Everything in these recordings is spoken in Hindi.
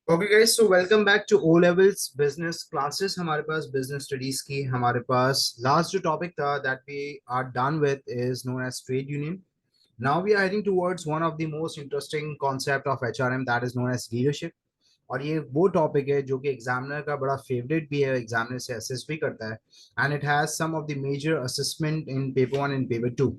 Okay guys, so welcome back to O levels business classes. हमारे पास बिजनेस स्टडीज की हमारे पास लास्ट जो टॉपिक था that we are done with is known as trade union. Now we are heading towards one of the most interesting concept of HRM, that is known as leadership. और ये वो टॉपिक है जो कि एग्जामिनर का बड़ा फेवरेट भी है, एग्जामिनर से असेस भी करता है. And it has some of the major assessment in paper one and paper two.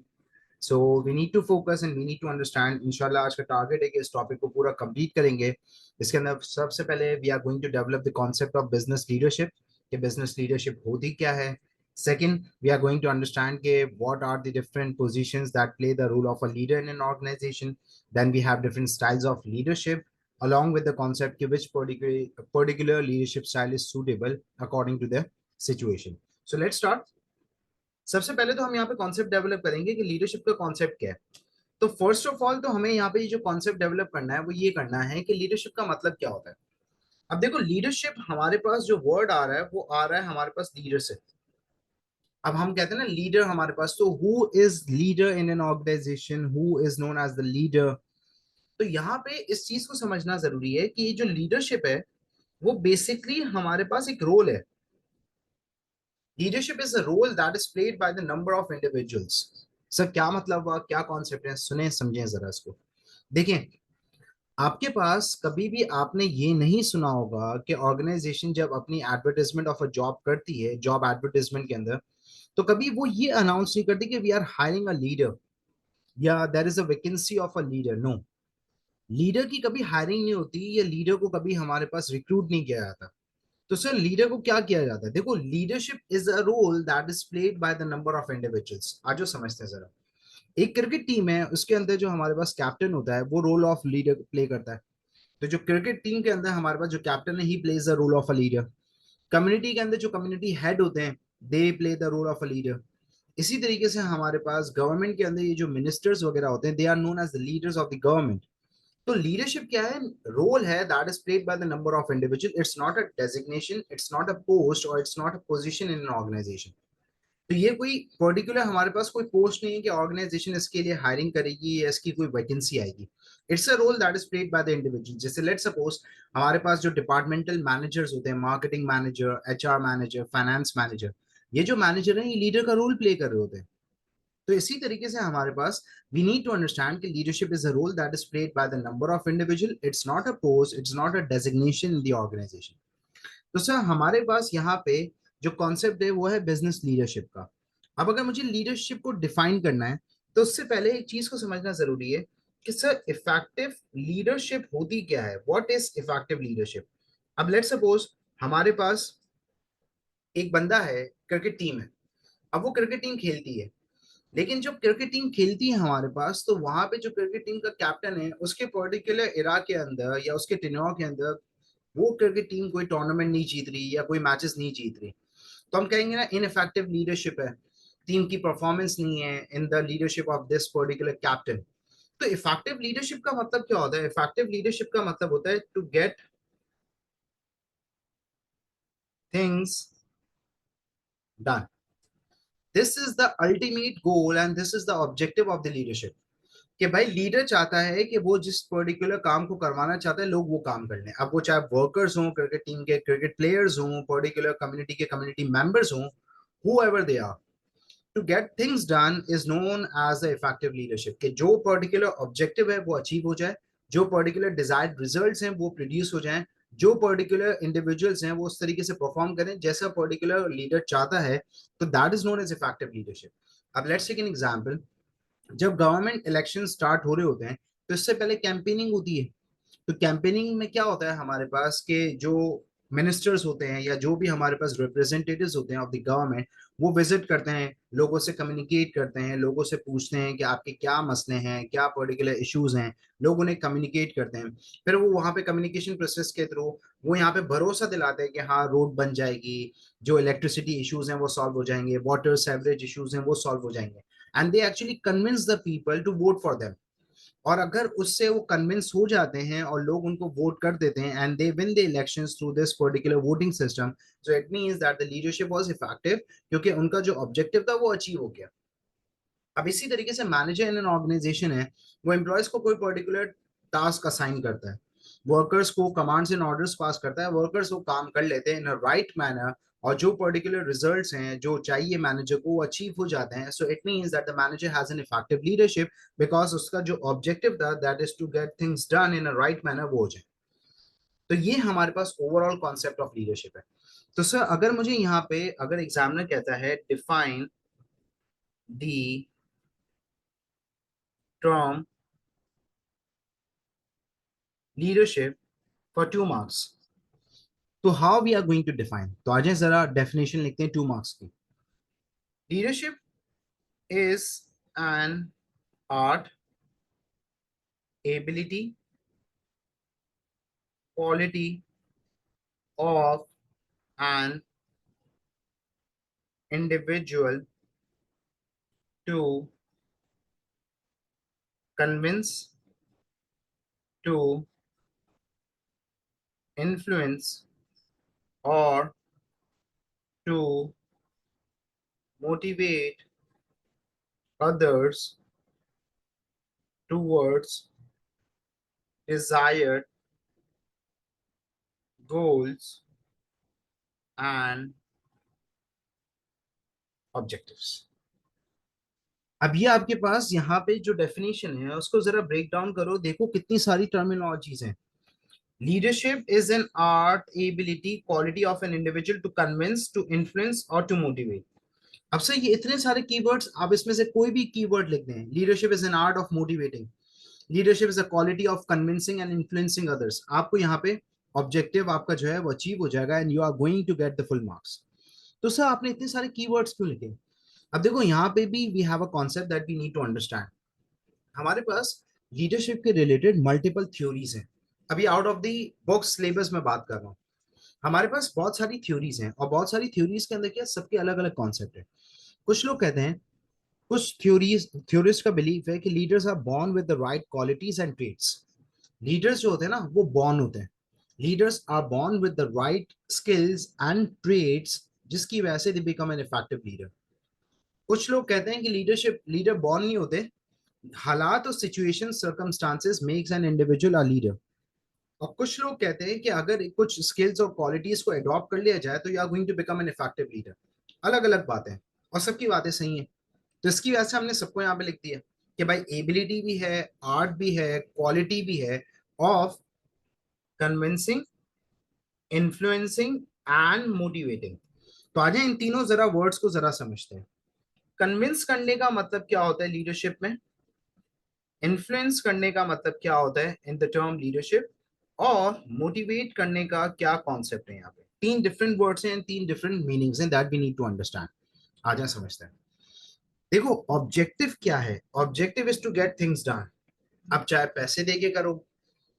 So we need to focus and we need to understand. इंशाल्लाह आज का टारगेट है कि इस टॉपिक को पूरा कंप्लीट करेंगे. इसके अंदर सबसे पहले we are going to develop the concept of business leadership, कि बिजनेस लीडरशिप होती क्या है. Second, we are going to understand what are the different positions that play the role of a leader in an organization. Then we have different styles of leadership, along with the concept which particular leadership style is suitable according to the situation. So let's start. सबसे पहले तो हम यहाँ पे कॉन्सेप्ट डेवलप करेंगे कि लीडरशिप का कॉन्सेप्ट क्या है. तो फर्स्ट ऑफ ऑल तो हमें यहाँ पे ये जो कॉन्सेप्ट डेवलप करना है वो ये करना है कि लीडरशिप का मतलब क्या होता है. अब देखो, लीडरशिप हमारे पास जो वर्ड आ रहा है वो आ रहा है हमारे पास लीडर से. अब हम कहते हैं ना लीडर हमारे पास, तो who is leader in an organisation, who is known as the leader. तो यहाँ पे इस चीज को समझना जरूरी है कि ये जो लीडरशिप है वो बेसिकली हमारे पास एक रोल है. Leadership is a role that is played by the number of individuals. Sir क्या मतलब हुआ, क्या कॉन्सेप्ट है, सुने समझें जरा इसको. देखिए, आपके पास कभी भी आपने ये नहीं सुना होगा कि ऑर्गेनाइजेशन जब अपनी एडवर्टाइजमेंट ऑफ अ जॉब करती है, जॉब एडवर्टाइजमेंट के अंदर, तो कभी वो ये अनाउंस नहीं करती कि we are hiring a leader या there is a vacancy of a leader. No, leader की कभी हायरिंग नहीं होती या लीडर को कभी हमारे पास रिक्रूट नहीं किया जाता. तो सर लीडर को क्या किया जाता है. देखो, leadership is a role that is played by the number of individuals. आज जो समझते हैं जरा, एक क्रिकेट टीम है, उसके अंदर जो हमारे पास कैप्टन होता है वो रोल ऑफ लीडर प्ले करता है. तो जो क्रिकेट टीम के अंदर हमारे पास जो कैप्टन है he plays the role of a leader. Community के अंदर जो कम्युनिटी हेड होते हैं they play the role of a leader. इसी तरीके से हमारे पास गवर्नमेंट के अंदर ये जो मिनिस्टर्स वगैरह होते हैं they are known as the leaders of the government. तो लीडरशिप क्या है, रोल है that is played by the number of individual. It's not a designation, it's not a post और it's not a position in an organisation. तो ये कोई पर्टिकुलर हमारे पास कोई पोस्ट नहीं है कि ऑर्गेनाइजेशन इसके लिए हायरिंग करेगी या इसकी कोई वैकेंसी आएगी. It's a role that is played by the individual. जैसे लेट्स सपोज हमारे पास जो डिपार्टमेंटल मैनेजर्स होते हैं, marketing manager, HR manager, finance manager, ये जो मैनेजर हैं ये लीडर का रोल प्ले कर रहे होते हैं. तो इसी तरीके से हमारे पास वी नीड टू अंडरस्टैंड कि leadership is a role that is played by the number of individual. It's not a post, it's not a designation in the organisation. तो सर हमारे पास यहाँ पे जो कॉन्सेप्ट है वो है बिजनेस लीडरशिप का. अब अगर मुझे लीडरशिप को डिफाइन करना है तो उससे पहले एक चीज को समझना जरूरी है कि सर इफेक्टिव लीडरशिप होती क्या है, व्हाट इज इफेक्टिव लीडरशिप. अब लेट्स सपोज हमारे पास एक बंदा है, क्रिकेट टीम है. अब वो क्रिकेट टीम खेलती है, लेकिन जब क्रिकेट टीम खेलती है हमारे पास तो वहां पे जो क्रिकेट टीम का कैप्टन है उसके पर्टिकुलर इरा के अंदर या उसके टेन्योर के अंदर वो क्रिकेट टीम कोई टूर्नामेंट नहीं जीत रही या कोई मैचेस नहीं जीत रही, तो हम कहेंगे ना इनइफेक्टिव लीडरशिप है, टीम की परफॉर्मेंस नहीं है in the leadership of this particular captain. तो इफेक्टिव लीडरशिप का मतलब क्या होता है. इफेक्टिव लीडरशिप का मतलब होता है to get things done. This is the ultimate goal and this is the objective of the leadership. कि भाई लीडर चाहता है कि वो जिस पर्टिकुलर काम को करवाना चाहता है लोग वो काम कर लें. अब वो चाहे वर्कर्स हों, क्रिकेट टीम के क्रिकेट प्लेयर्स हों, पर्टिकुलर कम्युनिटी के कम्युनिटी मेंबर्स हों, whoever they are, to get things done is known as the effective leadership. कि जो पर्टिकुलर ऑब्जेक्टिव है वो अचीव हो जाए, जो पर्टिकुलर डिजायर्ड रिजल्ट्स हैं वो प्रोड्यूस हो जाएं, जो पर्टिकुलर इंडिविजुअल्स हैं वो उस तरीके से परफॉर्म करें जैसा पर्टिकुलर लीडर चाहता है, तो that is known as effective leadership. अब लेट्स टेक एन एग्जांपल. जब गवर्नमेंट इलेक्शन स्टार्ट हो रहे होते हैं तो इससे पहले कैंपेनिंग होती है. तो कैंपेनिंग में क्या होता है हमारे पास के जो मिनिस्टर्स होते हैं या जो भी हमारे पास रिप्रेजेंटेटिव्स होते हैं ऑफ द गवर्नमेंट, वो विजिट करते हैं, लोगों से कम्युनिकेट करते हैं, लोगों से पूछते हैं कि आपके क्या मसले हैं, क्या पर्टिकुलर इश्यूज हैं, लोग उन्हें कम्युनिकेट करते हैं. फिर वो वहाँ पे कम्युनिकेशन प्रोसेस के थ्रू वो यहाँ पे भरोसा दिलाते हैं कि हाँ रोड बन जाएगी, जो इलेक्ट्रिसिटी इश्यूज हैं वो सॉल्व हो जाएंगे, वाटर सेवरेज इश्यूज हैं वो सॉल्व हो जाएंगे. And they actually convince the people to vote for them. और अगर उससे वो कन्विंस हो जाते हैं और लोग उनको वोट कर देते हैं and they win the elections through this particular voting system, so it means that the leadership was effective, क्योंकि उनका जो ऑब्जेक्टिव था वो अचीव हो गया. अब इसी तरीके से मैनेजर इन एन ऑर्गेनाइजेशन है, वो एम्प्लॉयज को कोई पर्टिकुलर टास्क असाइन करता है. वर्कर्स को कमांड्स एंड ऑर्डर्स पास करता है, वर्कर्स वो काम कर लेते हैं इन अ राइट मैनर, और जो पर्टिकुलर रिजल्ट्स हैं जो चाहिए मैनेजर को वो अचीव हो जाते हैं. So it means that the manager has an effective leadership, because उसका जो ऑब्जेक्टिव था that is to get things done in a right manner वो हो जाए. तो ये हमारे पास ओवरऑल कॉन्सेप्ट ऑफ लीडरशिप है. तो सर अगर मुझे यहाँ पे अगर एग्जामिनर कहता है define the term leadership for 2 marks, तो how we are going to define. तो आज जरा डेफिनेशन लिखते हैं 2 मार्क्स की. Leadership is an art, ability, quality of an individual to convince, to influence, or to motivate others towards desired goals and objectives. अब ये आपके पास यहाँ पे जो डेफिनेशन है उसको जरा ब्रेक डाउन करो, देखो कितनी सारी टर्मिनोलॉजीज हैं. Leadership is an art, ability, quality of an individual to convince, to influence और टू मोटिवेट. अब सर ये इतने सारे कीवर्ड्स, आप इसमें से कोई भी कीवर्ड लिख दें. Leadership is an art of motivating, leadership is a quality of convincing and influencing others. आपको यहाँ पे ऑब्जेक्टिव आपका जो है वो अचीव हो जाएगा and you are going to get the full marks. तो सर आपने इतने सारे कीवर्ड्स क्यों लिखे. अब देखो यहाँ पे भी we have a concept that we need to understand. हमारे पास लीडरशिप के रिलेटेड मल्टीपल थ्योरीज हैं. अभी out of the books syllabus में बात कर रहा हूँ. हमारे पास बहुत सारी थ्योरीज हैं और बहुत सारी थ्योरीज के अंदर क्या सबके अलग अलग कॉन्सेप्ट है. कुछ लोग कहते हैं, कुछ थ्योरिस्ट का बिलीफ है कि leaders are born with the right qualities and traits. Leaders जो होते हैं ना वो बॉर्न होते हैं. Leaders are born with the right skills and traits, जिसकी वजह से they become an effective leader. कुछ लोग कहते हैं कि लीडर बॉर्न नहीं होते, हालात और situation circumstances makes an individual a leader. और कुछ लोग कहते हैं कि अगर कुछ स्किल्स और क्वालिटीज को अडॉप्ट कर लिया जाए तो you are going to become an effective leader. अलग अलग बातें हैं और सबकी बातें सही हैं. तो इसकी वजह से हमने सबको यहाँ पे लिख दिया कि भाई एबिलिटी भी है, आर्ट भी है, क्वालिटी भी है of convincing, influencing and motivating. तो आज इन तीनों जरा वर्ड्स को जरा समझते हैं. कन्विंस करने का मतलब क्या होता है लीडरशिप में, इन्फ्लुएंस करने का मतलब क्या होता है इन द टर्म लीडरशिप, और मोटिवेट करने का क्या कॉन्सेप्ट है. यहाँ पे तीन डिफरेंट वर्ड्स हैं, तीन डिफरेंट मीनिंग्स हैं that we need to understand. आ जाए समझते हैं. देखो ऑब्जेक्टिव क्या है. Objective is to get things done. अब चाहे पैसे दे के करो,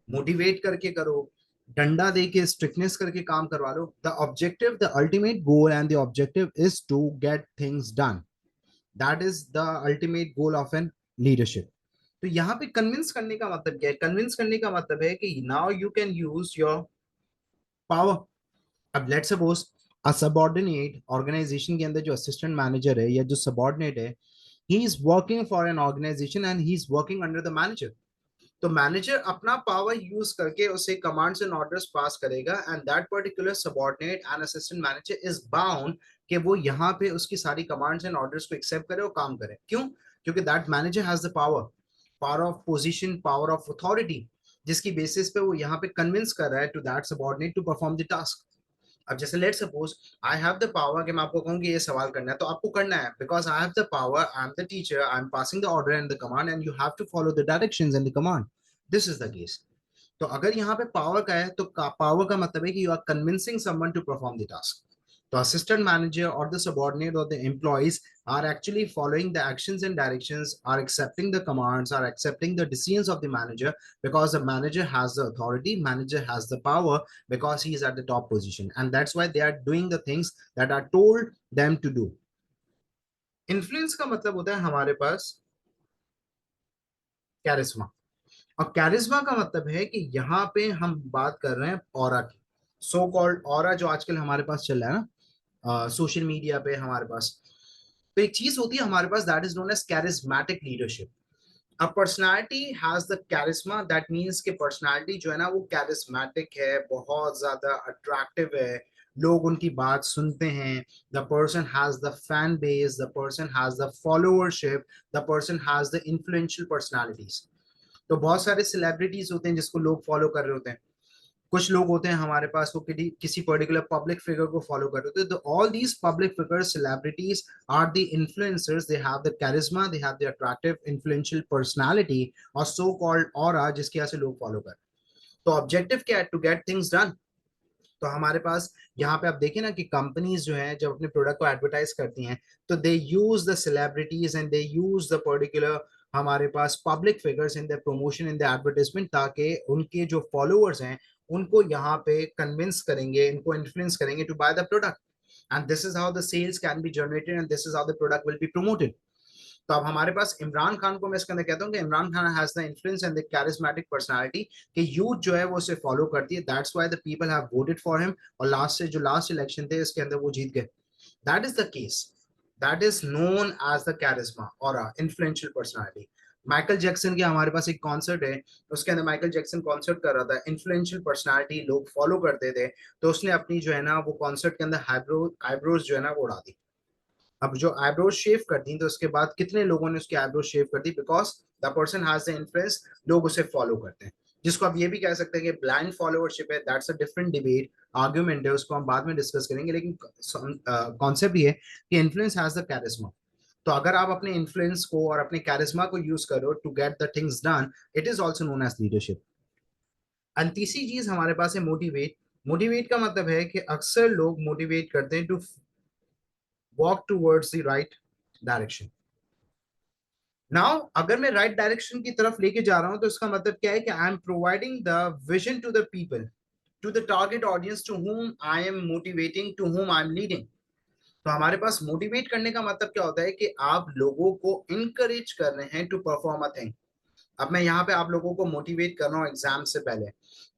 मोटिवेट करके करो, डंडा दे के स्ट्रिक्टनेस करके काम करवा लो, the objective, the ultimate goal and the objective is to get things done. That is the ultimate goal of an leadership. तो यहाँ पे कन्विंस करने का मतलब क्या है. कन्विंस करने का मतलब है कि now you can use your power. अब let's suppose a subordinate organisation के अंदर जो असिस्टेंट मैनेजर है या जो सबऑर्डिनेट है, he is working for an organisation and he is working under the manager. तो मैनेजर अपना पावर यूज करके उसे कमांड्स एंड ऑर्डर्स पास करेगा and that particular subordinate and assistant manager is bound कि वो यहाँ पे उसकी सारी कमांड्स एंड ऑर्डर्स को एक्सेप्ट करे और काम करे. क्यों? क्योंकि that manager has the power, power of position, power of authority, जिसकी बेसिस पे वो यहाँ पे कन्विंस कर रहा है to that subordinate to perform the task. अब जैसे let suppose I have the power कि मैं आपको कहूँ कि ये सवाल करना है तो आपको करना है, because I have the power, I am the teacher, I am passing the order and the command and you have to follow the directions and the command. This is the case. तो अगर यहाँ पे पावर का है तो पावर का मतलब है कि you are convincing someone to perform the task. तो assistant manager or the subordinate or the employees are actually following the actions and directions, are accepting the commands, are accepting the decisions of the manager, because the manager has the authority, manager has the power, because he is at the top position, and that's why they are doing the things that are told them to do. Influence का मतलब होता है हमारे पास कैरिस्मा. और कैरिज्मा का मतलब है कि यहाँ पे हम बात कर रहे हैं ऑरा की. सो कॉल्ड ऑरा जो आजकल हमारे पास चल रहा है ना सोशल मीडिया पे हमारे पास, तो एक चीज होती है हमारे पास that is known as charismatic leadership. A personality has the charisma, that means कि पर्सनालिटी जो है ना वो कैरिस्मेटिक है, बहुत ज्यादा अट्रैक्टिव है, लोग उनकी बात सुनते हैं। The person has the fan base, the person has the followership, the person has the influential personalities. तो बहुत सारे सेलिब्रिटीज होते हैं जिसको लोग फॉलो कर रहे होते हैं। कुछ लोग होते हैं हमारे पास वो किसी पर्टिकुलर पब्लिक फिगर को फॉलो कर रहे होते हैं। तो all these public figures, celebrities are the influencers, they have the charisma, they have the attractive influential personality और सो कॉल्ड ऑरा, जिसकी वजह से लोग फॉलो कर। तो ऑब्जेक्टिव क्या है? To get things done. तो हमारे पास यहाँ पे आप देखें ना कि कंपनीज जो है जब अपने प्रोडक्ट को एडवर्टाइज करती हैं तो they use the celebrities and they use the particular हमारे पास public figures in the promotion in the advertisement, ताकि उनके जो फॉलोअर्स हैं उनको यहाँ पे कन्विंस करेंगे, इनको इन्फ्लुएंस करेंगे to buy the product. And this is how the sales can be generated and this is how the product will be promoted. तो अब हमारे पास इमरान खान को मैं इसके अंदर कहता हूँ कि Imran Khan has the influence and the charismatic personality कि यूथ जो है वो उसे फॉलो करती है, that's why the people have voted for him. और लास्ट इलेक्शन थे इसके अंदर वो जीत गए। That is the case, that is known as the charisma और इन्फ्लुएंशियल पर्सनालिटी। माइकल जैक्सन के हमारे पास एक कॉन्सर्ट है, उसके अंदर माइकल जैक्सन कॉन्सर्ट कर रहा था, इन्फ्लुएंशियल पर्सनालिटी, लोग फॉलो करते थे। तो उसने अपनी जो है ना वो कॉन्सर्ट के अंदर आईब्रोज जो है ना वो उड़ा दी। अब जो आईब्रोज शेव कर दी तो उसके बाद कितने लोगों ने उसकी आईब्रोज शेव कर दी? Because the person has the influence, लोग उसे फॉलो करते हैं। जिसको आप ये भी कह सकते हैं कि ब्लाइंड फॉलोअरशिप है, that's a different debate, argument है, उसको हम बाद में डिस्कस करेंगे। लेकिन कॉन्सेप्ट ये है कि इन्फ्लुएंस हैज द कैरिस्मा। तो अगर आप अपने इन्फ्लुएंस को और अपने कैरिस्मा को यूज करो to get the things done, it is also known as leadership. And तीसरी चीज हमारे पास है मोटिवेट। मोटिवेट का मतलब है कि अक्सर लोग मोटिवेट करते हैं to walk towards the right direction. Now अगर मैं राइट डायरेक्शन की तरफ लेके जा रहा हूं तो इसका मतलब क्या है कि I am providing the vision to the people, to the target audience to whom I am motivating, to whom I am leading. तो हमारे पास मोटिवेट करने का मतलब क्या होता है कि आप लोगों को इनकरेज कर रहे हैं टू परफॉर्म अ थिंग। अब मैं यहाँ पे आप लोगों को मोटिवेट कर रहा हूँ एग्जाम से पहले,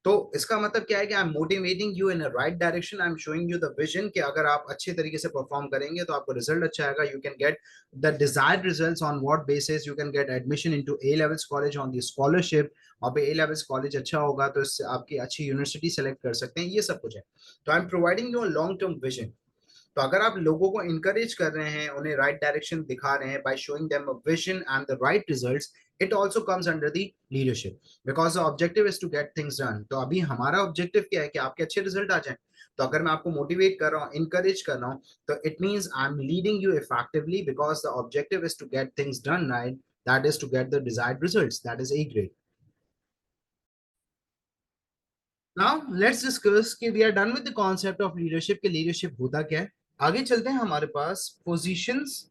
तो इसका मतलब क्या है कि I am motivating you in a right direction, I am showing you the vision कि अगर आप अच्छे तरीके से परफॉर्म करेंगे तो आपको रिजल्ट अच्छा आएगा, you can get the desired results. On what basis? You can get admission into A levels college on the scholarship. और ए लेवल्स कॉलेज अच्छा होगा तो इससे आपकी अच्छी यूनिवर्सिटी सेलेक्ट कर सकते हैं, ये सब कुछ है। तो आई am providing you a long term vision. तो अगर आप लोगों को इंकरेज कर रहे हैं, उन्हें राइट डायरेक्शन दिखा रहे हैं by showing them a vision and the right results, it also comes under the leadership, because the objective is to get things done. तो अभी हमारा ऑब्जेक्टिव क्या है कि आपके अच्छे रिजल्ट आ जाए। तो अगर मैं आपको मोटिवेट कर रहा हूँ, इंकरेज कर रहा हूँ, तो it means I am leading you effectively, because the objective is to get things done right, that is to get the desired results, that is a grade. Now let's discuss कि we are done with the concept of leadership के लीडरशिप होता क्या है। आगे चलते हैं हमारे पास positions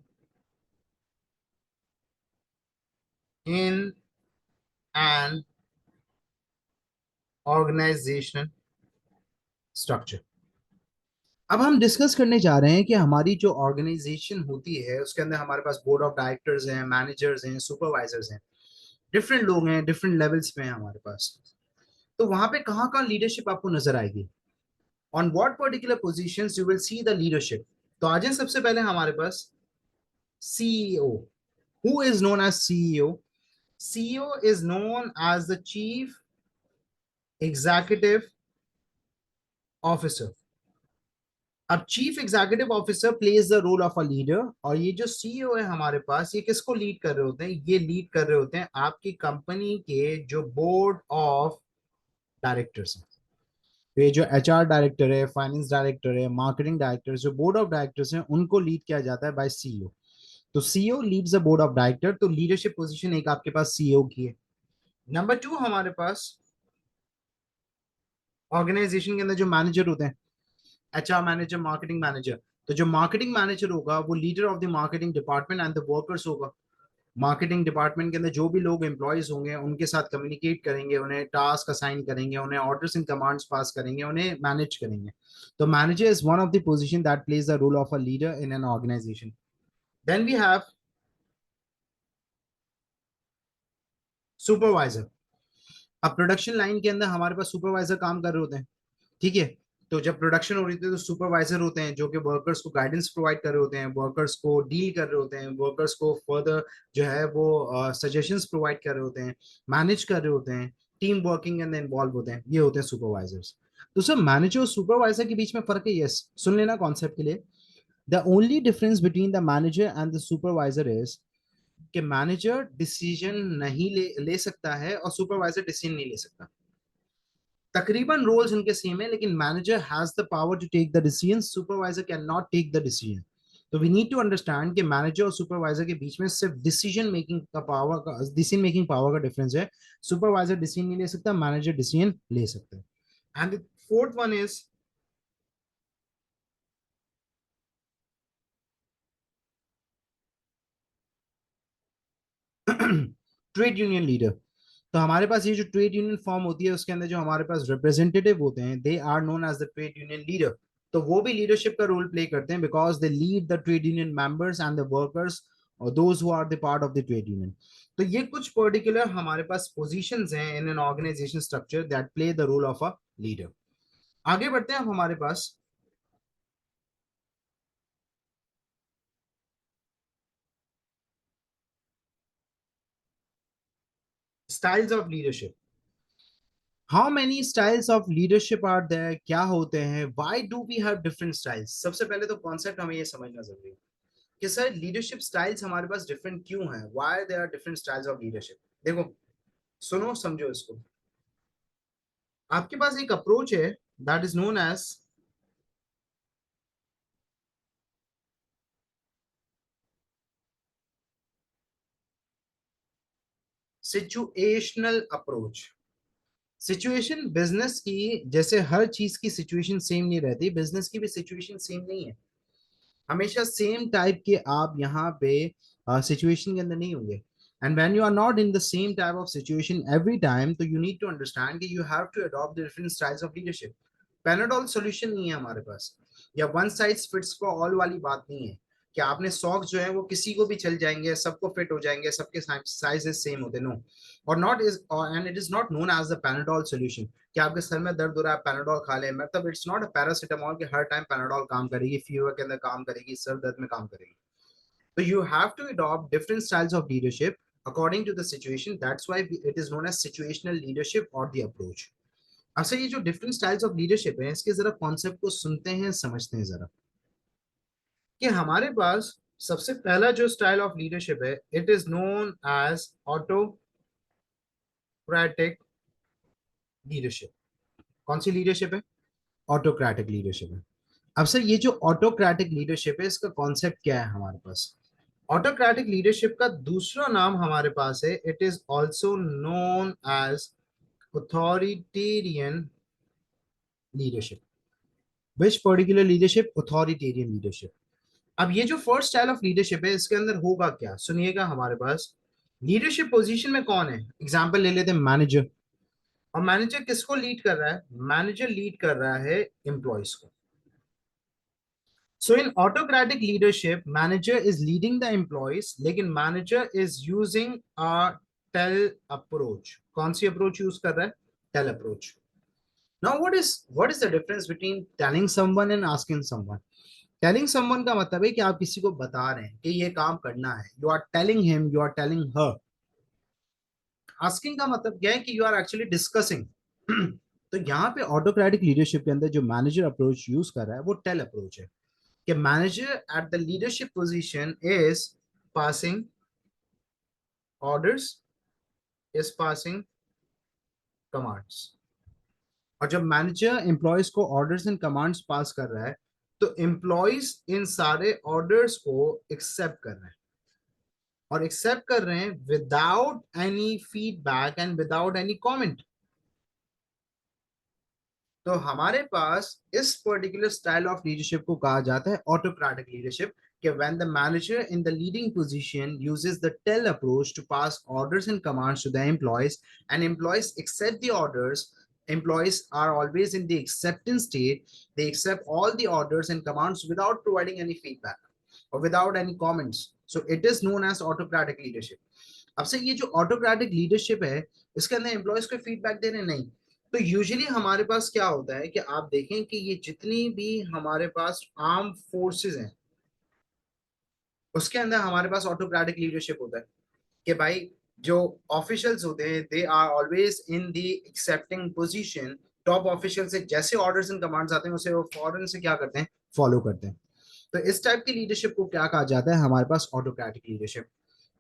in an organizational structure। अब हम डिस्कस करने जा रहे हैं कि हमारी जो ऑर्गेनाइजेशन होती है उसके अंदर हमारे पास बोर्ड ऑफ डायरेक्टर्स हैं, मैनेजर्स हैं, सुपरवाइजर्स हैं, डिफरेंट लोग हैं, डिफरेंट लेवल्स में हैं हमारे पास। तो वहां पे कहाँ कहाँ लीडरशिप आपको नजर आएगी? On what particular positions you will see the leadership? तो आ जाए सबसे पहले हमारे पास CEO. Who is known as CEO? CEO is known as the chief executive officer. अब chief executive officer plays the role of a leader, और ये जो सीईओ है हमारे पास, ये किसको लीड कर रहे होते हैं? ये लीड कर रहे होते हैं आपकी कंपनी के जो बोर्ड ऑफ डायरेक्टर्स हैं। तो ये जो एचआर डायरेक्टर है, फाइनेंस डायरेक्टर है, मार्केटिंग डायरेक्टर, जो बोर्ड ऑफ डायरेक्टर्स हैं उनको लीड किया जाता है बाय सीईओ। तो CEO leads the board of director, तो लीडरशिप पोजीशन एक आपके पास सीईओ की है। नंबर टू हमारे पास ऑर्गेनाइजेशन के अंदर जो मैनेजर होते हैं, एचआर मैनेजर, मार्केटिंग मैनेजर। तो जो मार्केटिंग मैनेजर होगा वो leader of the marketing department and the workers होगा। मार्केटिंग डिपार्टमेंट के अंदर जो भी लोग एम्प्लॉयज होंगे उनके साथ कम्युनिकेट करेंगे, उन्हें टास्क असाइन करेंगे, उन्हें ऑर्डर्स एंड कमांड्स पास करेंगे, उन्हें मैनेज करेंगे। तो manager is one of the position that plays the role of a leader in an organisation. Then we have supervisor. अब प्रोडक्शन लाइन के अंदर हमारे पास सुपरवाइजर काम कर रहे होते हैं, ठीक है। तो जब प्रोडक्शन हो रही थी तो सुपरवाइजर होते हैं जो कि वर्कर्स को गाइडेंस प्रोवाइड कर रहे होते हैं, वर्कर्स को डील कर रहे होते हैं, वर्कर्स को फर्दर जो है वो सजेशंस प्रोवाइड कर रहे होते हैं, मैनेज कर रहे होते हैं, टीम वर्किंग के अंदर इन्वॉल्व होते हैं, ये होते हैं सुपरवाइजर्स। तो सर मैनेजर और सुपरवाइजर के बीच में फर्क है, यस, सुन लेना कॉन्सेप्ट के लिए। The only difference between the manager and the supervisor is कि मैनेजर डिसीजन नहीं ले सकता है और सुपरवाइजर डिसीजन नहीं ले सकता। तकरीबन रोल्स उनके सेम है, लेकिन manager has the power to take the decision, supervisor can not take the decision. तो वी नीड टू अंडरस्टैंड कि मैनेजर और सुपरवाइजर के बीच में सिर्फ डिसीजन मेकिंग पावर का डिफरेंस है। सुपरवाइजर डिसीजन नहीं ले सकता, मैनेजर डिसीजन ले सकता है। And the fourth one is trade union leader. तो हमारे पास ये जो ट्रेड यूनियन फॉर्म होती है उसके अंदर जो हमारे पास रिप्रेजेंटेटिव होते हैं, they are known as the trade union leader. तो वो भी लीडरशिप का रोल प्ले करते हैं because they lead the trade union members and the workers और those who are the part of the trade union. तो ये कुछ पर्टिकुलर हमारे पास पोजीशंस हैं in an organization structure that play the role of a leader. आगे बढ़ते हैं अब हमारे पास styles of leadership. How many styles of leadership are there, क्या होते हैं, why do we have different styles. सबसे पहले तो कॉन्सेप्ट हमें ये समझना जरूरी है कि सर लीडरशिप स्टाइल्स हमारे पास डिफरेंट क्यों हैं, why there are different styles of leadership. देखो, सुनो समझो इसको। आपके पास एक अप्रोच है that is known as situational approach. Situation business की, जैसे हर चीज की सिचुएशन सेम नहीं रहती, बिजनेस की भी सिचुएशन सेम नहीं है। हमेशा सेम टाइप के आप यहाँ पे सिचुएशन के अंदर नहीं होंगे। And when you are not in the same type of situation every time, तो यू नीड टू अंडरस्टैंड कि you have to adopt the different styles of leadership. Panadol solution नहीं है हमारे पास, या one size fits for all वाली बात नहीं है कि आपने सॉक्स जो है वो किसी को भी चल जाएंगे, सबको फिट हो जाएंगे, सबके साइजेस सेम होते, नो। और not is and it is not known as the Panadol solution कि आपके सर में दर्द हो रहा है पैनाडॉल खा ले, मतलब इट्स नॉट अ पैरासिटामॉल कि हर टाइम पैनाडॉल काम करेगी, फीवर के अंदर काम करेगी, सर दर्द में काम करेगी। तो you have to adopt different styles of leadership according to the situation, that's why it is known as situational leadership और द अप्रोच। अच्छा, ये जो डिफरेंट स्टाइल्स ऑफ लीडरशिप है इसके जरा कॉन्सेप्ट को सुनते हैं, समझते हैं जरा कि हमारे पास सबसे पहला जो स्टाइल ऑफ लीडरशिप है it is known as autocratic leadership. कौन सी लीडरशिप है? ऑटोक्रेटिक लीडरशिप है। अब सर ये जो ऑटोक्रेटिक लीडरशिप है इसका कॉन्सेप्ट क्या है हमारे पास? ऑटोक्रेटिक लीडरशिप का दूसरा नाम हमारे पास है, it is also known as authoritarian leadership. Which particular leadership? Authoritarian leadership. अब ये जो फर्स्ट स्टाइल ऑफ लीडरशिप है इसके अंदर होगा क्या, सुनिएगा। हमारे पास लीडरशिप पोजीशन में कौन है, एग्जांपल ले लेते हैं मैनेजर। और मैनेजर किसको लीड कर रहा है? मैनेजर लीड कर रहा है एम्प्लॉयज को। So in autocratic leadership, manager is leading the employees, लेकिन manager is using a tell approach. कौन सी approach use कर रहा है? Tell approach. Now what is the difference between telling someone and asking someone? Telling someone का मतलब है कि आप किसी को बता रहे हैं कि ये काम करना है. You are telling him, you are telling her. Asking का मतलब क्या है कि you are actually discussing. तो यहाँ पे autocratic leadership के अंदर जो manager approach use कर रहा है वो tell approach है कि manager at the leadership position is passing orders, is passing commands। और जब मैनेजर एम्प्लॉयज को ऑर्डर्स एंड कमांड्स पास कर रहा है तो एम्प्लॉयज इन सारे ऑर्डर्स को एक्सेप्ट कर रहे हैं, और एक्सेप्ट कर रहे हैं without any feedback and without any comment. तो हमारे पास इस पर्टिकुलर स्टाइल ऑफ लीडरशिप को कहा जाता है ऑटोक्रेटिक लीडरशिप कि when the manager in the leading position uses the tell approach to pass orders and commands to the employees, and employees accept the orders, employees are always in the acceptance state, they accept all the orders and commands without providing any feedback or without any comments, so it is known as autocratic leadership। अब से ये जो ऑटोक्रेटिक लीडरशिप है इसके अंदर एम्प्लॉयज को फीडबैक दे रहे हैं नहीं, तो यूजुअली हमारे पास क्या होता है कि आप देखें कि ये जितनी भी हमारे पास आर्म फोर्सेस हैं उसके अंदर हमारे पास ऑटोक्रेटिक लीडरशिप होता है कि भाई जो ऑफिशियल्स होते हैं they are always in the accepting position. Top official से जैसे ऑर्डर्स एंड कमांड्स आते हैं उसे वो फौरन से क्या करते हैं, फॉलो करते हैं। तो इस टाइप की लीडरशिप को क्या कहा जाता है, हमारे पास ऑटोक्रेटिक लीडरशिप।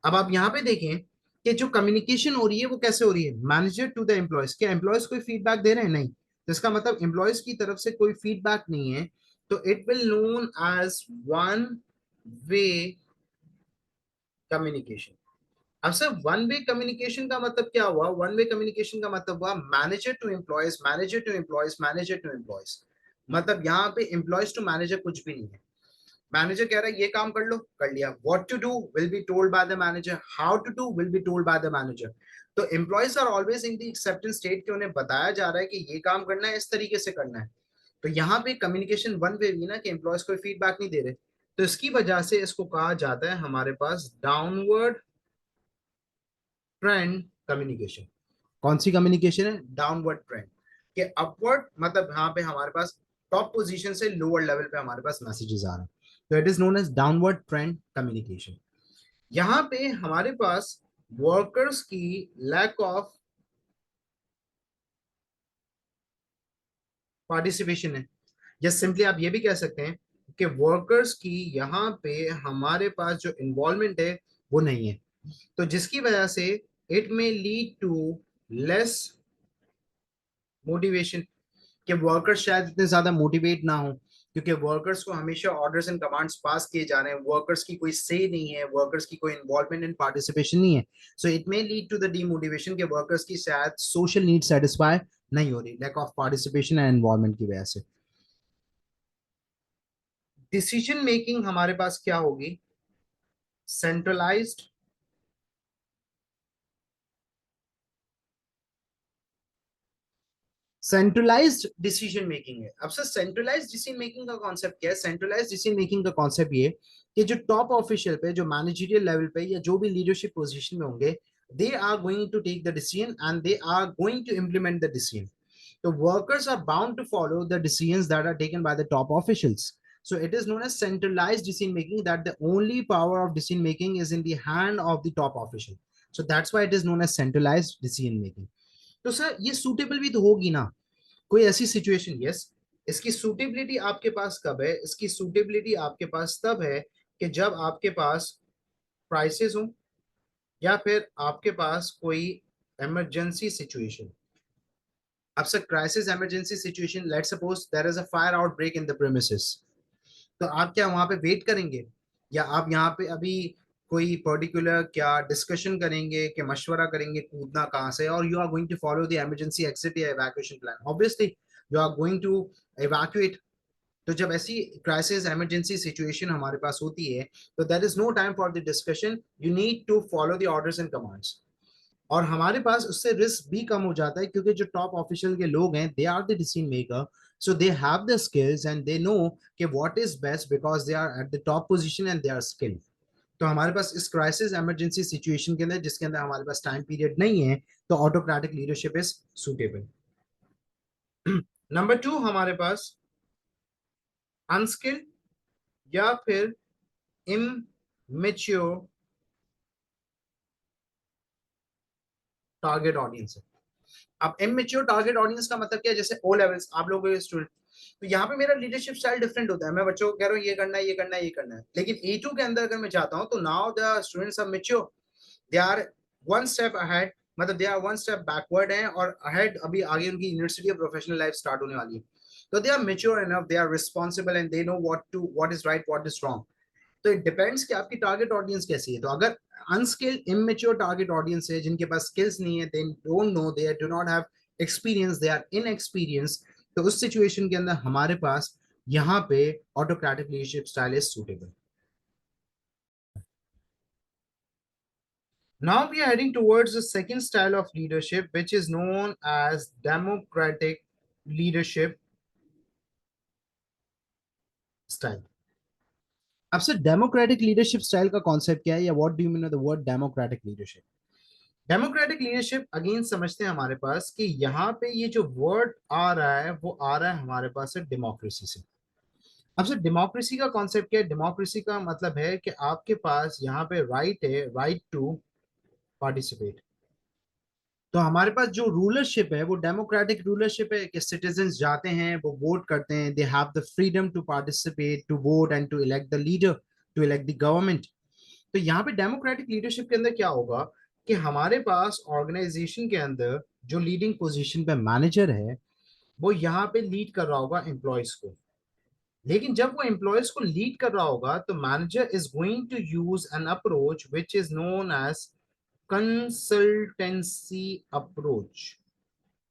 अब आप यहाँ पे देखें कि जो कम्युनिकेशन हो रही है वो कैसे हो रही है, मैनेजर टू द एम्प्लॉयज। क्या एम्प्लॉयज कोई फीडबैक दे रहे हैं? नहीं। तो इसका मतलब एम्प्लॉयज की तरफ से कोई फीडबैक नहीं है। तो it will known as one way communication. अब सर वन वे कम्युनिकेशन का मतलब क्या हुआ? वन वे कम्युनिकेशन का मतलब हुआ manager to employees, manager to employees, manager to employees. मतलब यहाँ पे एम्प्लॉयज टू मैनेजर कुछ भी नहीं है। मैनेजर कह रहा है ये काम कर लो, कर लिया। What to do will be told by the manager, how to do will be told by the manager. तो employees are always in the acceptance state कि उन्हें बताया जा रहा है कि ये काम करना है, इस तरीके से करना है। तो यहाँ पे कम्युनिकेशन वन वे भी ना कि एम्प्लॉयज कोई फीडबैक नहीं दे रहे। तो इसकी वजह से इसको कहा जाता है हमारे पास डाउनवर्ड ट्रेंड कम्युनिकेशन। कौन सी कम्युनिकेशन है? Downward trend. कि अपवर्ड मतलब यहाँ पे हमारे पास टॉप पोजीशन से लोअर लेवल पे हमारे पास मैसेजेस आ रहे हैं। तो it is known as downward trend communication. यहाँ पे हमारे पास वर्कर्स की लैक ऑफ पार्टिसिपेशन है। या सिंपली आप ये भी कह सकते हैं कि वर्कर्स की यहाँ पे हमारे पास जो इन्वॉल्वमेंट है वो नहीं है। तो जिसकी वजह से इट में लीड टू लेस मोटिवेशन। कि वर्कर्स शायद इतने ज्यादा मोटिवेट ना हो क्योंकि वर्कर्स को हमेशा ऑर्डर्स एंड कमांड्स पास किए जा रहे हैं। वर्कर्स की कोई से नहीं है, वर्कर्स की कोई इन्वॉल्वमेंट एंड पार्टिसिपेशन नहीं है। So it may lead to the demotivation के वर्कर्स की शायद सोशल नीड सेटिस्फाई नहीं हो रही, lack of participation and involvement की वजह से। डिसीजन मेकिंग हमारे पास क्या होगी? सेंट्रलाइज्ड। सेंट्रलाइज्ड डिसीजन मेकिंग है। अब सर सेंट्रलाइज्ड डिसीजन मेकिंग का कॉन्सेप्ट क्या है? सेंट्रलाइज्ड डिसीजन मेकिंग का कॉन्सेप्ट ये कि जो टॉप ऑफिशियल पे, जो मैनेजरियल लेवल पे या जो भी लीडरशिप पोजीशन में होंगे, they are going to take the decision and they are going to implement the decision. तो workers are bound to follow the decisions that are taken by the top officials. So it is known as centralized decision making, that the only power of decision making is in the hand of the top official. So that's why it is known as centralized decision making. तो सर ये सूटेबल भी तो होगी ना कोई ऐसी सिचुएशन? यस। इसकी सूटेबिलिटी आपके पास कब है? इसकी सूटेबिलिटी आपके पास तब है कि जब आपके पास क्राइसिस हो या फिर आपके पास कोई इमरजेंसी सिचुएशन। अब sir crisis emergency situation, let suppose there is a fire outbreak in the premises. तो आप क्या वहां पे वेट करेंगे या आप यहाँ पे अभी कोई पर्टिकुलर क्या डिस्कशन करेंगे कि मशवरा करेंगे कूदना कहाँ से, और you are going to follow the emergency exit या evacuation plan? Obviously you are going to evacuate. तो जब ऐसी क्राइसिस इमरजेंसी सिचुएशन हमारे पास होती है तो there is no time for the discussion, you need to follow the orders and commands. और हमारे पास उससे रिस्क भी कम हो जाता है क्योंकि जो टॉप ऑफिशियल के लोग हैं they are the decision maker. So they have the skills and they know कि what is best because they are at the top position and they are skilled. तो हमारे पास इस क्राइसिस इमरजेंसी सिचुएशन के अंदर जिसके अंदर हमारे पास टाइम पीरियड नहीं है तो autocratic leadership is suitable. Number two हमारे पास अनस्किल्ड या फिर इमेच्योर टारगेट ऑडियंस है। अब इमेच्योर टारगेट ऑडियंस का मतलब क्या है? जैसे ओ लेवल्स आप लोग स्टूडेंट, तो यहाँ पे मेरा लीडरशिप स्टाइल डिफरेंट होता है। मैं बच्चों को कह रहा हूँ ये करना है, ये करना है, ये करना है। लेकिन A2 के अंदर अगर मैं जाता हूँ तो now the students are mature, they are one step ahead, मतलब they are one step backward है और अहेड अभी आगे उनकी यूनिवर्सिटी और प्रोफेशनल लाइफ स्टार्ट होने वाली है। तो they are mature enough, they are responsible and they know what is right what is wrong. तो इट डिपेंड्स कि आपकी टारगेट ऑडियंस कैसी है। तो अगर अनस्किल्ड इमेच्योर टारगेट ऑडियंस है जिनके पास स्किल्स नहीं है, they don't know, they do not have experience, they are inexperience, तो उस सिचुएशन के अंदर हमारे पास यहाँ पे autocratic leadership style is suitable. Now we are heading towards the second style of leadership, which is known as democratic leadership style. अब सर डेमोक्रेटिक लीडरशिप स्टाइल का कॉन्सेप्ट क्या है या what do you mean by the word democratic leadership? Democratic leadership again समझते हैं हमारे पास कि यहाँ पे ये जो वर्ड आ रहा है वो आ रहा है हमारे पास से डेमोक्रेसी से। अब सर डेमोक्रेसी का कॉन्सेप्ट क्या है? डेमोक्रेसी का मतलब है कि आपके पास यहाँ पे राइट है, राइट टू पार्टिसिपेट। तो हमारे पास जो रूलरशिप है वो डेमोक्रेटिक रूलरशिप है कि सिटीजन्स जाते हैं, वो वोट करते हैं, they have the freedom to participate, to vote and to elect the leader, to elect the government. तो यहाँ पे डेमोक्रेटिक लीडरशिप के अंदर क्या होगा कि हमारे पास ऑर्गेनाइजेशन के अंदर जो लीडिंग पोजीशन पे मैनेजर है वो यहाँ पे लीड कर रहा होगा एम्प्लॉयज को। लेकिन जब वो एम्प्लॉयज को लीड कर रहा होगा तो manager is going to use an approach which is known as consultancy approach.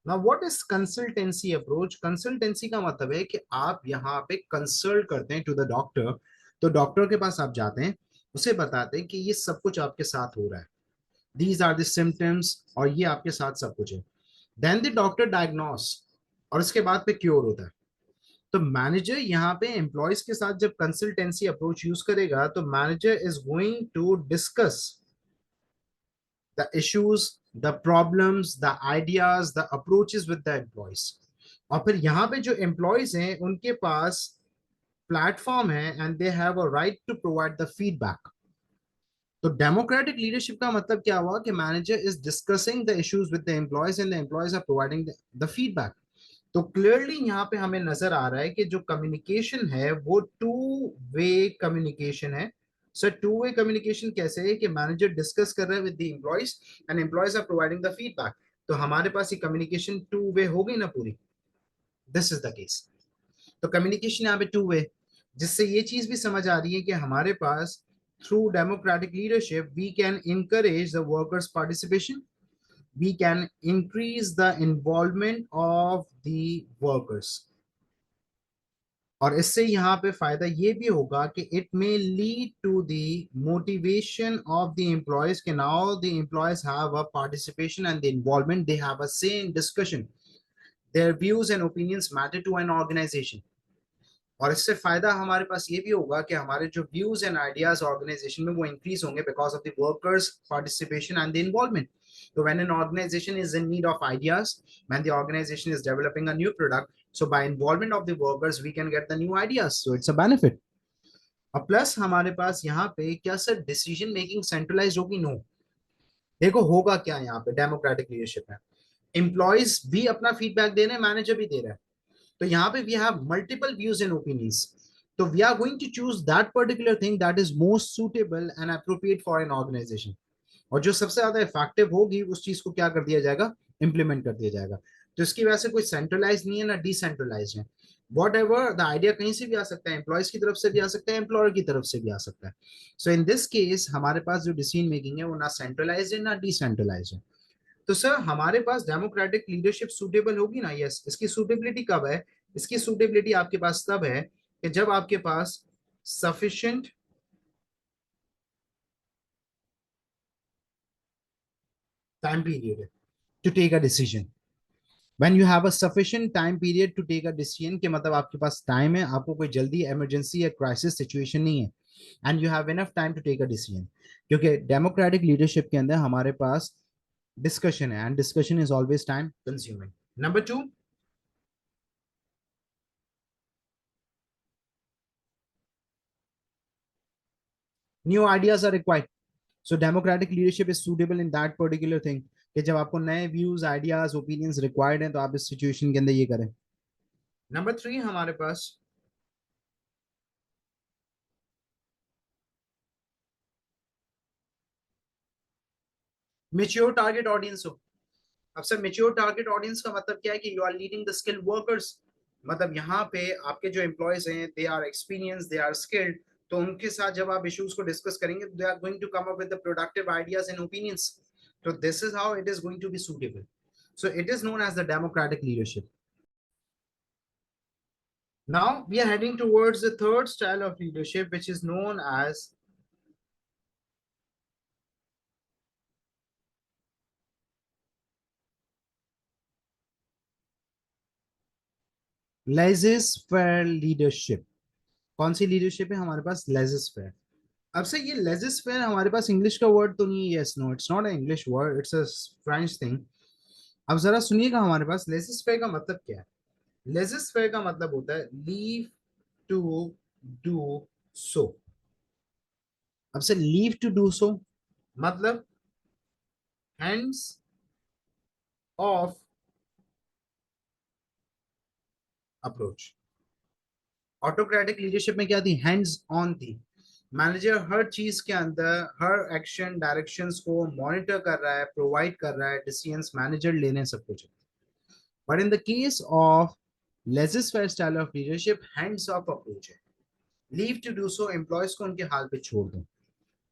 ना what is consultancy approach? Consultancy का मतलब है कि आप यहाँ पे कंसल्ट करते हैं टू द डॉक्टर। तो डॉक्टर के पास आप जाते हैं, उसे बताते हैं कि ये सब कुछ आपके साथ हो रहा है, दीज आर द सिम्टम्स, और ये आपके साथ सब कुछ है। देन द डॉक्टर डायग्नोस, और इसके बाद पे क्योर होता है। तो मैनेजर यहाँ पे एम्प्लॉयज के साथ जब कंसल्टेंसी अप्रोच यूज करेगा तो manager is going to discuss the issues, the problems, the ideas, the approaches with the employees. और फिर यहाँ पे जो एम्प्लॉयज हैं उनके पास प्लेटफॉर्म है and they have a right to provide the feedback. तो डेमोक्रेटिक लीडरशिप का मतलब क्या हुआ कि manager is discussing the issues with the employees and the employees are providing the feedback. तो क्लियरली यहाँ पे हमें नजर आ रहा है कि जो कम्युनिकेशन है वो टू वे कम्युनिकेशन है। सर टू वे कम्युनिकेशन कैसे है कि मैनेजर डिस्कस कर रहे हैं with the employees and employees are providing the feedback. तो हमारे पास ये कम्युनिकेशन टू वे हो गई ना पूरी। This is the case. तो कम्युनिकेशन यहाँ पे टू वे, जिससे ये चीज भी समझ आ रही है कि हमारे पास through democratic leadership we can encourage the workers participation, we can increase the involvement of the workers। और इससे यहाँ पे फायदा ये भी होगा कि it may lead to the motivation of the employees के now the employees have a participation and the involvement, they have a say in discussion, their views and opinions matter to an organization. और इससे फायदा हमारे पास ये भी होगा कि हमारे जो व्यूज एंड आइडियाज ऑर्गेनाइजेशन में वो इंक्रीज होंगे because of the workers participation and the involvement. So when an organization is in need of ideas, when the organization is developing a new product, so by involvement of the workers we can get the new ideas, so it's a benefit। और प्लस हमारे पास यहाँ पे क्या सर डिसीजन मेकिंग सेंट्रलाइज होगी? नो। देखो होगा क्या यहाँ पे डेमोक्रेटिक लीडरशिप है, एम्प्लॉयज भी अपना फीडबैक दे रहे हैं, मैनेजर भी दे रहा है। तो यहाँ पे we have multiple views and opinions. तो we are going to choose that particular thing that is most suitable and appropriate for an organization. और जो सबसे ज्यादा इफेक्टिव होगी उस चीज को क्या कर दिया जाएगा? इंप्लीमेंट कर दिया जाएगा। तो इसकी वजह से कोई सेंट्रलाइज नहीं है ना डिसेंट्रलाइज है। वॉट एवर द आइडिया कहीं से भी आ सकता है, एम्प्लॉयज की तरफ से भी आ सकता है, एम्प्लॉयर की तरफ से भी आ सकता है। सो इन दिस केस हमारे पास जो डिसीजन मेकिंग है वो ना सेंट्रलाइज है ना डिसेंट्रलाइज है। तो सर हमारे पास डेमोक्रेटिक लीडरशिप सूटेबल होगी ना? यस। इसकी सूटेबिलिटी कब है? इसकी सूटेबिलिटी आपके पास तब है कि जब आपके पास सफिशिएंट टाइम पीरियड है to take a decision. When you have a sufficient time period to take a decision के मतलब आपके पास टाइम है, आपको कोई जल्दी इमरजेंसी या क्राइसिस सिचुएशन नहीं है, and you have enough time to take a decision. क्योंकि डेमोक्रेटिक लीडरशिप के अंदर हमारे पास डिस्कशन है and discussion is always time consuming. Number two, new ideas are required. So democratic leadership is suitable in that particular thing कि जब आपको नए व्यूज आइडियाज ओपिनियंस रिक्वायर्ड हैं तो आप इस सिचुएशन के अंदर ये करें। नंबर थ्री हमारे पास मेच्योर टारगेट ऑडियंस हो। अब सर मेच्योर टारगेट ऑडियंस का मतलब क्या है कि you are leading the skilled workers. मतलब यहाँ पे आपके जो एम्प्लॉयज हैं they are experience, they are skilled. तो उनके साथ जब आप इश्यूज को डिस्कस करेंगे they are going to come up with the productive ideas and opinions. तो this is how it is going to be suitable. So it is known as the democratic leadership. Now we are heading towards the third style of leadership, which is known as laissez-faire leadership। कौन सी लीडरशिप है हमारे पास? laissez-faire। अब से ये लेजिस फेयर हमारे पास इंग्लिश का वर्ड तो नहीं है, yes no it's not a English word, it's a French thing. अब जरा सुनिएगा हमारे पास लेजिस फेयर का मतलब क्या है। लेजिस फेयर का मतलब होता है लीव टू डू सो। अब से लीव टू डू सो मतलब hands off approach. Autocratic leadership में क्या थी, हैंड्स ऑन थी। मैनेजर हर चीज के अंदर हर एक्शन डायरेक्शंस को मॉनिटर कर रहा है, प्रोवाइड कर रहा है, डिसीजंस मैनेजर लेने सब कुछ। But in the case of laissez faire style of leadership hands off approach है। Leave to do so, employees को उनके हाल पे छोड़ दो।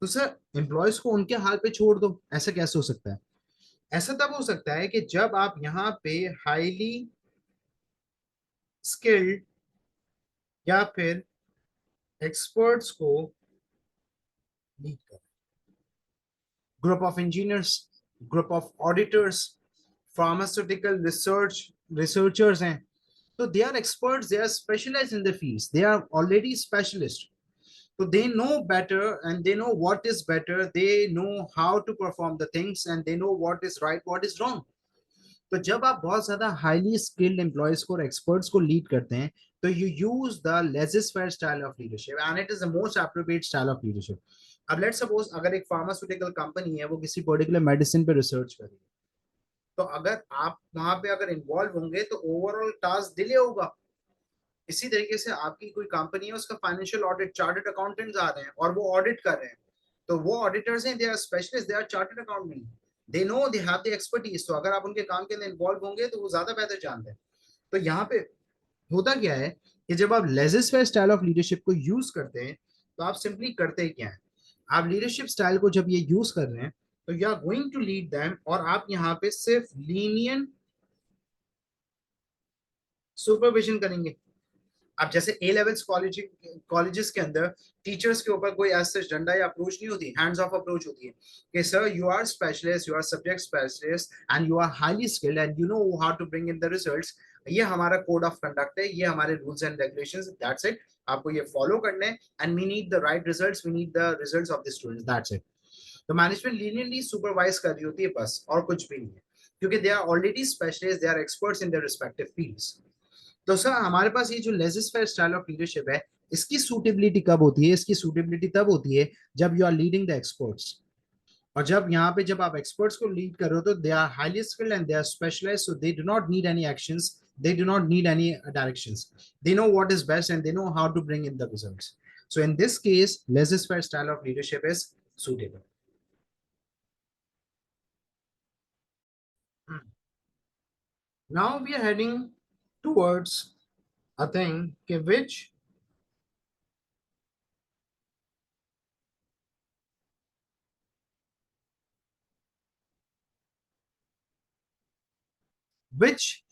तो सर एम्प्लॉयज को उनके हाल पे छोड़ दो, ऐसा कैसे हो सकता है? ऐसा तब हो सकता है कि जब आप यहाँ पे हाईली स्किल्ड या फिर एक्सपर्ट्स को लीड कर, group of engineers, group of auditors, pharmaceutical researchers हैं, तो they are experts, they are specialized in the fields, they are already specialist. So they know better and they know what is better. They know how to perform the things and they know what is right, what is wrong. तो जब आप बहुत ज्यादा हाईली स्किल्ड एम्प्लॉयज को और एक्सपर्ट्स को लीड करते हैं, तो you use the laissez faire style of leadership and it is the most appropriate style of leadership. अब लेट्स सपोज अगर एक फार्मास्यूटिकल कंपनी है, वो किसी पर्टिकुलर मेडिसिन पे रिसर्च कर रही है, तो अगर आप वहां पे अगर इन्वॉल्व होंगे तो ओवरऑल टास्क डिले होगा। इसी तरीके से आपकी कोई कंपनी है, उसका फाइनेंशियल ऑडिट, चार्टर्ड अकाउंटेंट्स आ रहे हैं और वो ऑडिट कर रहे हैं, तो वो ऑडिटर्स हैं, they are specialist, they are chartered accountant, they know, they have the expertise. तो अगर आप उनके काम के अंदर इन्वॉल्व होंगे तो वो ज्यादा बेहतर जानते हैं। तो यहाँ पे होता क्या है कि जब आप लेजिस फेयर स्टाइल ऑफ लीडरशिप को यूज करते हैं, तो आप सिंपली करते क्या है, आप लीडरशिप स्टाइल को जब ये यूज कर रहे हैं, तो you are going to lead them, और आप यहाँ पे सिर्फ लीनियंट सुपरविजन करेंगे। अब जैसे ए लेवल्स कॉलेजेस के अंदर टीचर्स के ऊपर कोई ऐसा डंडा या अप्रोच नहीं होती, हैंड्स ऑफ अप्रोच होती है कि sir you are specialist, you are subject specialist and you are highly skilled and you know how to bring in the results. ये हमारा कोड ऑफ कंडक्ट है, ये हमारे rules and regulations, that's it. आपको ये फॉलो करने हैं and we need the right results, we need the results of the students, that's it. तो मैनेजमेंट लीनियरली सुपरवाइज कर रही होती है बस, और कुछ भी नहीं है, क्योंकि they are already specialist, they are experts in their respective fields. तो सर हमारे पास ये जो laissez faire style of leadership है, इसकी सूटेबिलिटी कब होती है? इसकी सूटेबिलिटी तब होती है जब you are leading the experts. और जब यहाँ पे जब आप एक्सपर्ट्स को लीड कर रहे हो, तो they are highly skilled and they are specialized, so they do not need any actions, they do not need any directions, they know what is best and they know how to bring in the results. So in this case laissez-faire style of leadership is suitable. Now we are heading towards a thing which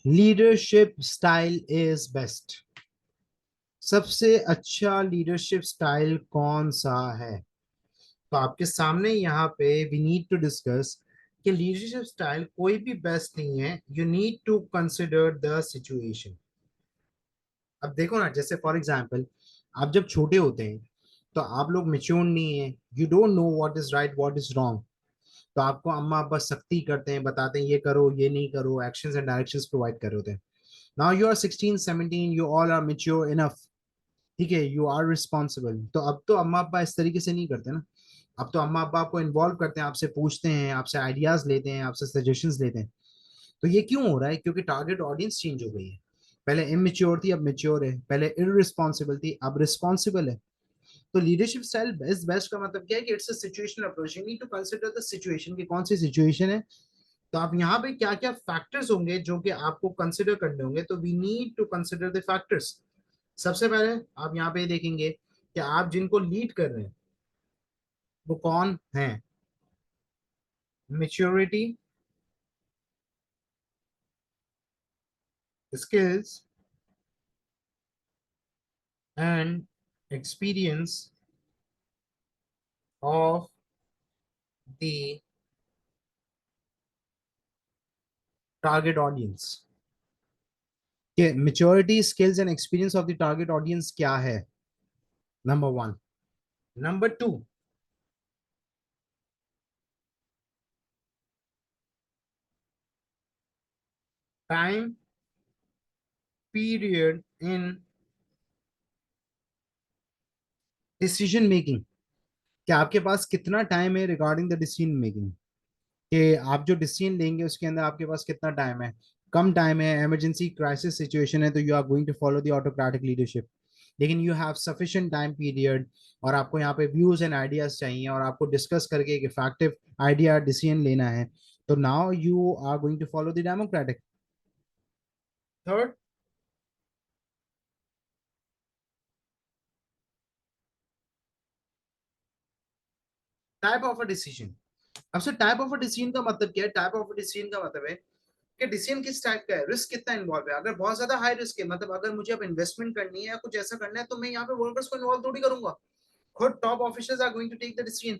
leadership style is best. सबसे अच्छा लीडरशिप स्टाइल कौन सा है? तो आपके सामने यहाँ पे वी नीड टू डिस्कस कि लीडरशिप स्टाइल कोई भी बेस्ट नहीं है, you need to consider the situation. अब देखो ना, जैसे फॉर एग्जांपल आप जब छोटे होते हैं तो आप लोग मेच्योर नहीं है, you don't know what is right what is wrong, तो आपको अम्मा अब्बा सख्ती करते हैं, बताते हैं ये करो ये नहीं करो, एक्शंस एंड डायरेक्शंस प्रोवाइड कर रहे होते हैं। Now you are 16 17, you all are mature enough, ठीक है, यू आर रिस्पॉन्सिबल। तो अब तो अम्मा अब्बा इस तरीके से नहीं करते ना, अब तो अम्मा अब्बा आपको इन्वॉल्व करते हैं, आपसे पूछते हैं, आपसे आइडियाज लेते हैं, आपसे सजेशंस लेते हैं। तो ये क्यों हो रहा है? क्योंकि टारगेट ऑडियंस चेंज हो गई है। पहले इमेच्योर थी, अब मेच्योर है, पहले इररिस्पॉन्सिबल थी, अब रिस्पॉन्सिबल है। तो लीडरशिप स्टाइल बेस्ट बेस्ट का मतलब क्या है कि it's a situational approach, you need to consider the situation की कौन सी सिचुएशन है, तो आप यहाँ पे क्या क्या फैक्टर्स होंगे जो कि आपको कंसिडर करने होंगे, तो we need to consider the factors. सबसे पहले आप यहाँ पे देखेंगे कि आप जिनको लीड कर रहे हैं वो कौन है, maturity, skills and experience of the target audience. कि maturity skills and experience of the target audience क्या है, number one. Number two, time period in decision making, कि आपके पास कितना टाइम है रिगार्डिंग द डिसीजन मेकिंग, कि आप जो डिसीजन लेंगे उसके अंदर आपके पास कितना टाइम है। कम टाइम है, इमरजेंसी क्राइसिस सिचुएशन है, तो you are going to follow the autocratic leadership. लेकिन you have sufficient time period, और आपको यहाँ पे व्यूज एंड आइडियाज चाहिए, और आपको डिस्कस करके एक इफेक्टिव आइडिया डिसीजन लेना है, तो now you are going to follow the democratic. Third, type of a decision. अब से टाइप ऑफ अ डिसीजन का मतलब क्या है? टाइप ऑफ अ डिसीजन का मतलब है कि डिसीजन किस टाइप का है, रिस्क कितना इन्वॉल्व है। अगर बहुत ज्यादा हाई रिस्क है, मतलब अगर मुझे अब इन्वेस्टमेंट करनी है या कुछ ऐसा करना है, तो मैं यहाँ पे वर्कर्स को इन्वॉल्व थोड़ी करूंगा, खुद top officers are going to take the decision.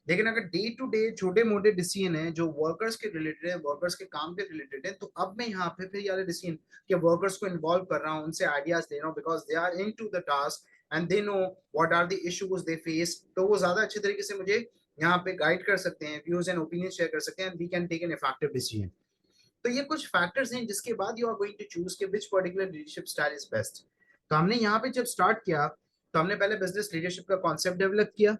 लेकिन अगर डे टू डे छोटे मोटे डिसीजन है जो वर्कर्स के रिलेटेड है, वर्कर्स के काम के रिलेटेड है, तो अब मैं यहाँ पे फिर यार डिसीजन के वर्कर्स को इन्वॉल्व कर रहा हूँ, उनसे आइडियाज ले रहा हूँ, because they are in to the task and they know what are the issues they face, तो वो ज्यादा अच्छे तरीके से मुझे यहाँ पे गाइड कर सकते हैं, व्यूज एंड ओपिनियन शेयर कर सकते हैं, and we can take an effective decision. तो ये कुछ फैक्टर्स हैं जिसके बाद you are going to choose कि which particular leadership style is best. तो हमने यहाँ पे जब स्टार्ट किया, तो हमने पहले बिजनेस लीडरशिप का कॉन्सेप्ट डेवलप किया।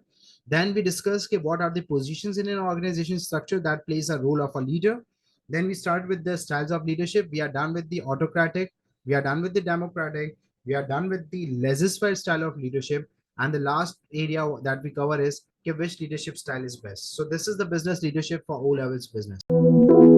देन वी डिस्कस के what are the positions in an organization structure that plays a role of a leader. Then we start with the styles of leadership. We are done with the autocratic, we are done with the democratic, we are done with the laissez-faire style of leadership, and the last area that we cover is which leadership style is best. So this is the business leadership for O levels business.